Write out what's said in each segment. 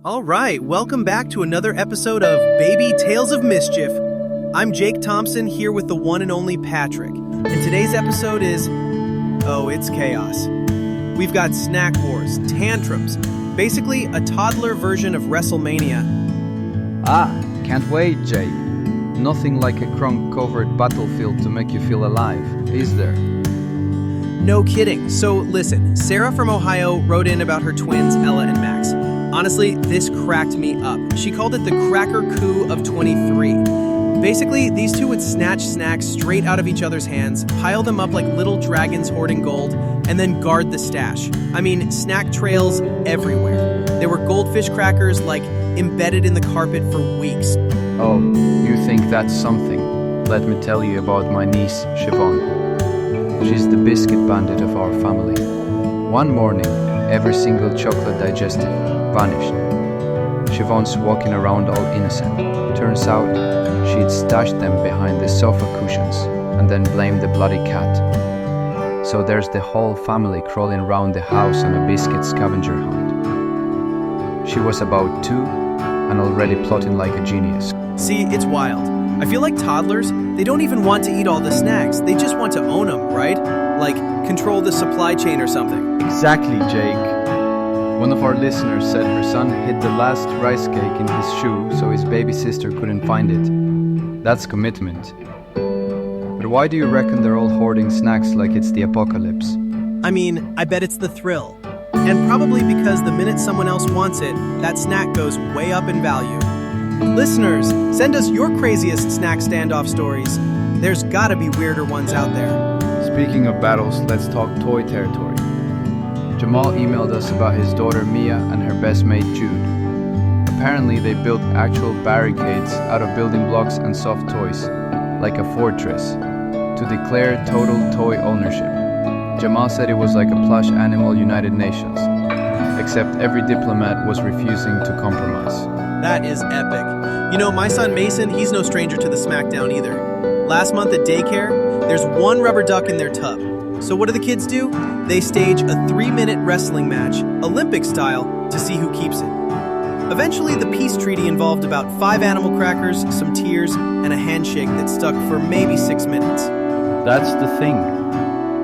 All right, welcome back to another episode of Baby Tales of Mischief. I'm Jake Thompson here with the one and only Patrick, and today's episode is, it's chaos. We've got snack wars, tantrums, basically a toddler version of WrestleMania. Can't wait, Jake. Nothing like a crunk-covered battlefield to make you feel alive, is there? No kidding. So listen, Sarah from Ohio wrote in about her twins, Ella and Max. Honestly, this cracked me up. She called it the cracker coup of 23. Basically, these two would snatch snacks straight out of each other's hands, pile them up like little dragons hoarding gold, and then guard the stash. I mean, snack trails everywhere. There were goldfish crackers, like, embedded in the carpet for weeks. Oh, you think that's something? Let me tell you about my niece, Siobhan. She's the biscuit bandit of our family. One morning, every single chocolate digestive vanished. Siobhan's walking around all innocent. Turns out, she'd stashed them behind the sofa cushions and then blamed the bloody cat. So there's the whole family crawling around the house on a biscuit scavenger hunt. She was about 2 and already plotting like a genius. See, it's wild. I feel like toddlers, they don't even want to eat all the snacks. They just want to own them, right? Like, control the supply chain or something. Exactly, Jake. One of our listeners said her son hid the last rice cake in his shoe so his baby sister couldn't find it. That's commitment. But why do you reckon they're all hoarding snacks like it's the apocalypse? I mean, I bet it's the thrill. And probably because the minute someone else wants it, that snack goes way up in value. Listeners, send us your craziest snack standoff stories. There's gotta be weirder ones out there. Speaking of battles, let's talk toy territory. Jamal emailed us about his daughter Mia and her best mate Jude. Apparently they built actual barricades out of building blocks and soft toys, like a fortress, to declare total toy ownership. Jamal said it was like a plush animal United Nations, except every diplomat was refusing to compromise. That is epic. You know, my son Mason, he's no stranger to the smackdown either. Last month at daycare, there's one rubber duck in their tub. So what do the kids do? They stage a 3-minute wrestling match, Olympic style, to see who keeps it. Eventually, the peace treaty involved about 5 animal crackers, some tears, and a handshake that stuck for maybe 6 minutes. That's the thing.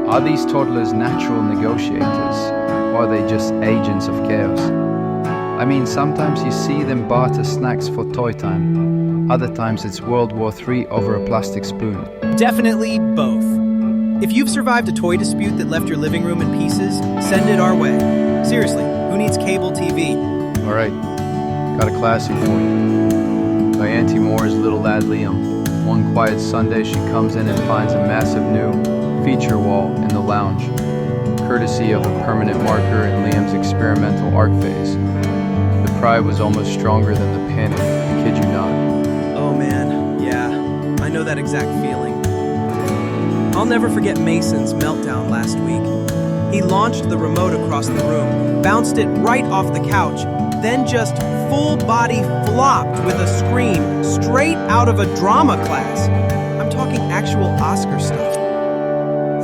Are these toddlers natural negotiators, or are they just agents of chaos? I mean, sometimes you see them barter snacks for toy time. Other times it's World War III over a plastic spoon. Definitely both. If you've survived a toy dispute that left your living room in pieces, send it our way. Seriously, who needs cable TV? Alright, got a classic for you. By Auntie Moore's little lad Liam. One quiet Sunday she comes in and finds a massive new feature wall in the lounge, courtesy of a permanent marker in Liam's experimental art phase. The pride was almost stronger than the panic, I kid you not. Oh man, yeah, I know that exact feeling. I'll never forget Mason's meltdown last week. He launched the remote across the room, bounced it right off the couch, then just full body flopped with a scream straight out of a drama class. I'm talking actual Oscar stuff.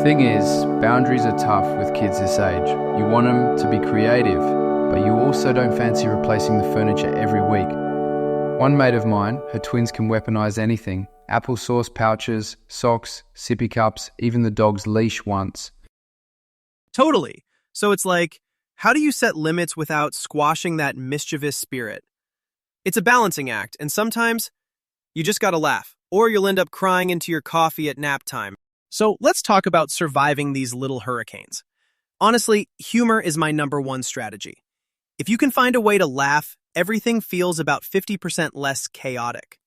Thing is, boundaries are tough with kids this age. You want them to be creative, but you also don't fancy replacing the furniture every week. One mate of mine, her twins can weaponize anything. Applesauce pouches, socks, sippy cups, even the dog's leash once. Totally. So it's like, how do you set limits without squashing that mischievous spirit? It's a balancing act, and sometimes you just gotta laugh, or you'll end up crying into your coffee at nap time. So let's talk about surviving these little hurricanes. Honestly, humor is my #1 strategy. If you can find a way to laugh, everything feels about 50% less chaotic.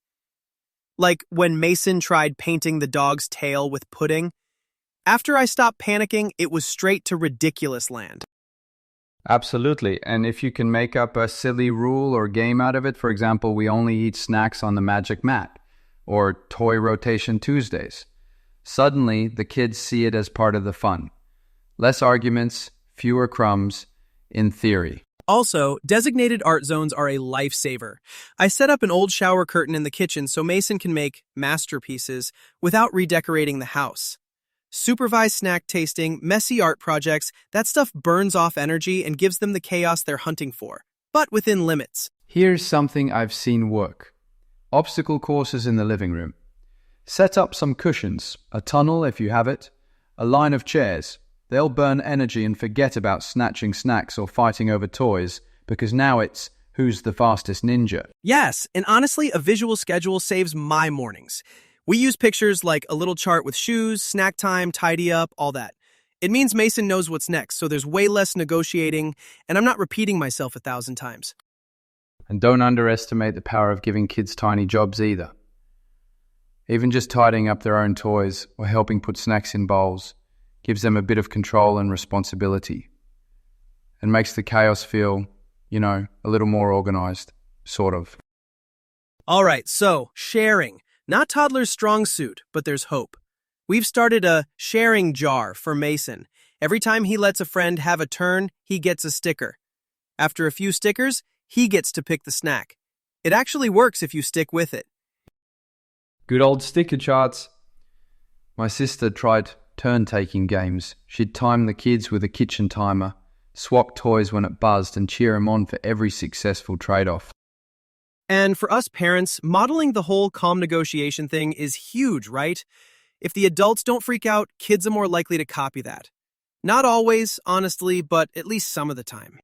Like when Mason tried painting the dog's tail with pudding. After I stopped panicking, it was straight to ridiculous land. Absolutely, and if you can make up a silly rule or game out of it, for example, we only eat snacks on the magic mat, or toy rotation Tuesdays, suddenly the kids see it as part of the fun. Less arguments, fewer crumbs, in theory. Also, designated art zones are a lifesaver. I set up an old shower curtain in the kitchen so Mason can make masterpieces without redecorating the house. Supervised snack tasting, messy art projects, that stuff burns off energy and gives them the chaos they're hunting for, but within limits. Here's something I've seen work. Obstacle courses in the living room. Set up some cushions, a tunnel if you have it, a line of chairs. They'll burn energy and forget about snatching snacks or fighting over toys, because now it's who's the fastest ninja. Yes, and honestly, a visual schedule saves my mornings. We use pictures like a little chart with shoes, snack time, tidy up, all that. It means Mason knows what's next, so there's way less negotiating, and I'm not repeating myself 1,000 times. And don't underestimate the power of giving kids tiny jobs either. Even just tidying up their own toys or helping put snacks in bowls gives them a bit of control and responsibility, and makes the chaos feel, a little more organized, sort of. All right, so sharing. Not toddler's strong suit, but there's hope. We've started a sharing jar for Mason. Every time he lets a friend have a turn, he gets a sticker. After a few stickers, he gets to pick the snack. It actually works if you stick with it. Good old sticker charts. My sister tried turn-taking games. She'd time the kids with a kitchen timer, swap toys when it buzzed, and cheer them on for every successful trade-off. And for us parents, modeling the whole calm negotiation thing is huge, right? If the adults don't freak out, kids are more likely to copy that. Not always, honestly, but at least some of the time.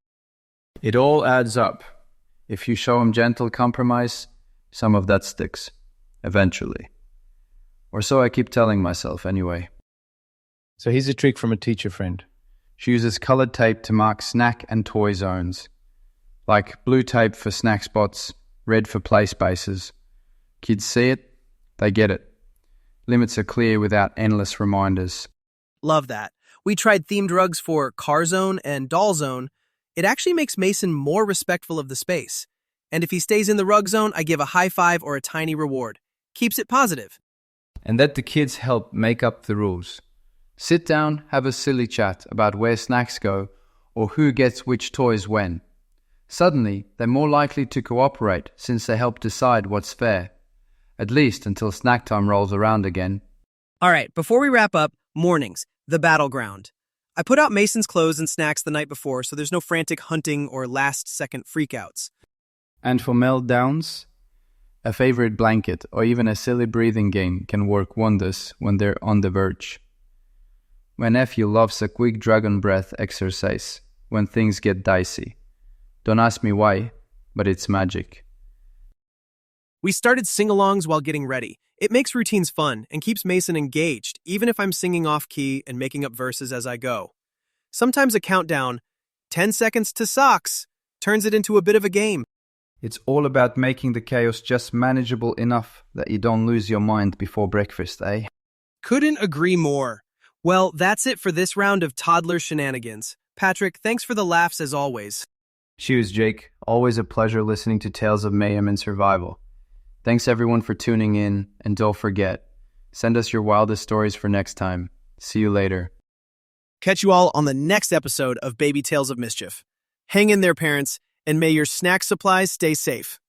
It all adds up. If you show them gentle compromise, some of that sticks. Eventually. Or so I keep telling myself anyway. So here's a trick from a teacher friend. She uses colored tape to mark snack and toy zones. Like blue tape for snack spots, red for play spaces. Kids see it, they get it. Limits are clear without endless reminders. Love that. We tried themed rugs for car zone and doll zone. It actually makes Mason more respectful of the space. And if he stays in the rug zone, I give a high five or a tiny reward. Keeps it positive. And let the kids help make up the rules. Sit down, have a silly chat about where snacks go or who gets which toys when. Suddenly, they're more likely to cooperate since they help decide what's fair. At least until snack time rolls around again. All right, before we wrap up, mornings, the battleground. I put out Mason's clothes and snacks the night before so there's no frantic hunting or last-second freakouts. And for meltdowns, a favorite blanket or even a silly breathing game can work wonders when they're on the verge. My nephew loves a quick dragon breath exercise when things get dicey. Don't ask me why, but it's magic. We started sing-alongs while getting ready. It makes routines fun and keeps Mason engaged, even if I'm singing off-key and making up verses as I go. Sometimes a countdown, 10 seconds to socks, turns it into a bit of a game. It's all about making the chaos just manageable enough that you don't lose your mind before breakfast, eh? Couldn't agree more. Well, that's it for this round of toddler shenanigans. Patrick, thanks for the laughs as always. Cheers, Jake. Always a pleasure listening to tales of mayhem and survival. Thanks everyone for tuning in, and don't forget, send us your wildest stories for next time. See you later. Catch you all on the next episode of Baby Tales of Mischief. Hang in there, parents, and may your snack supplies stay safe.